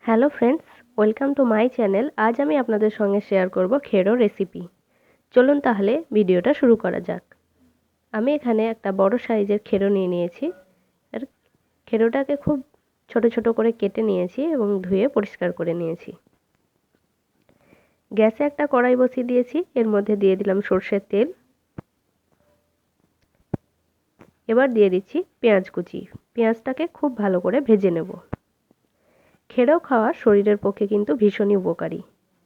Hello friends, welcome to my channel. আজ আমি আপনাদের সঙ্গে শেয়ার করব খেরো রেসিপি। চলুন তাহলে ভিডিওটা শুরু করা যাক। আমি এখানে একটা বড় সাইজের খেরো নিয়ে নিয়েছি। আর খেরোটাকে খুব ছোট ছোট করে কেটে নিয়েছি এবং ধুয়ে পরিষ্কার করে নিয়েছি। গ্যাসে একটা কড়াই বসিয়ে দিয়েছি, এর মধ্যে দিয়ে দিলাম সর্ষের তেল। এবার দিয়ে দিচ্ছি পেঁয়াজ কুচি। পেঁয়াজটাকে খুব ভালো করে ভেজে নেব। খেরো খাওয়া শরীরের পক্ষে কিন্তু ভীষণই উপকারী।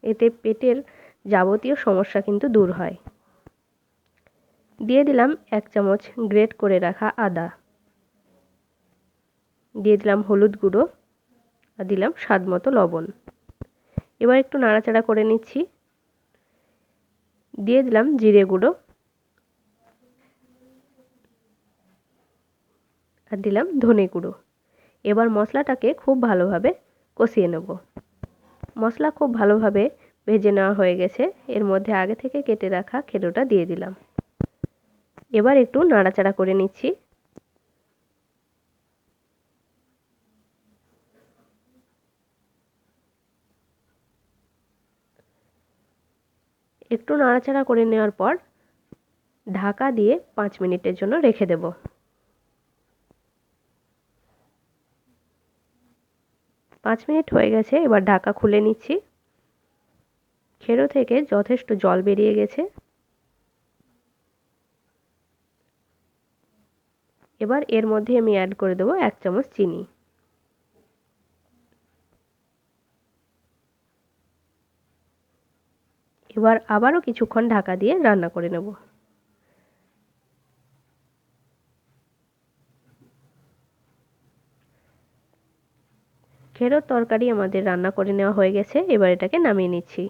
এতে পেটের যাবতীয় সমস্যা কিন্তু দূর হয়। দিয়ে দিলাম 1 চামচ গ্রেট করে রাখা আদা। দিয়ে দিলাম হলুদ গুঁড়ো আর দিলাম স্বাদ মতো লবণ। এবার একটু নাড়াচাড়া করে নিচ্ছি। দিয়ে দিলাম জিরে গুঁড়ো আর দিলাম ধনে গুঁড়ো। এবার মশলাটাকে খুব ভালোভাবে কষিয়ে নেব। মশলা খুব ভালোভাবে ভেজে নেওয়া হয়ে গেছে। এর মধ্যে আগে থেকে কেটে রাখা খেরোটা দিয়ে দিলাম। এবার একটু নাড়াচাড়া করে নিচ্ছি। একটু নাড়াচাড়া করে নেওয়ার পর ঢাকা দিয়ে 5 মিনিটের জন্য রেখে দেব। 5 মিনিট হয়ে গেছে, এবার ঢাকা খুলে নিচ্ছি। খেরো থেকে যথেষ্ট জল বেরিয়ে গেছে। এবার এর মধ্যে আমি অ্যাড করে দেবো 1 চামচ চিনি। এবার আবারও কিছুক্ষণ ঢাকা দিয়ে রান্না করে নেব। খেরোর তরকারি আমাদের রান্না করে নেওয়া হয়ে গেছে। এবার এটাকে নামিয়ে নিচ্ছি।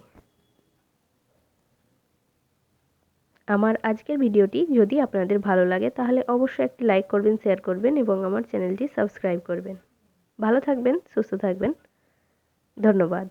আমার আজকের ভিডিওটি যদি আপনাদের ভালো লাগে তাহলে অবশ্যই একটি লাইক করবেন, শেয়ার করবেন এবং আমার চ্যানেলটি সাবস্ক্রাইব করবেন। ভালো থাকবেন, সুস্থ থাকবেন। ধন্যবাদ।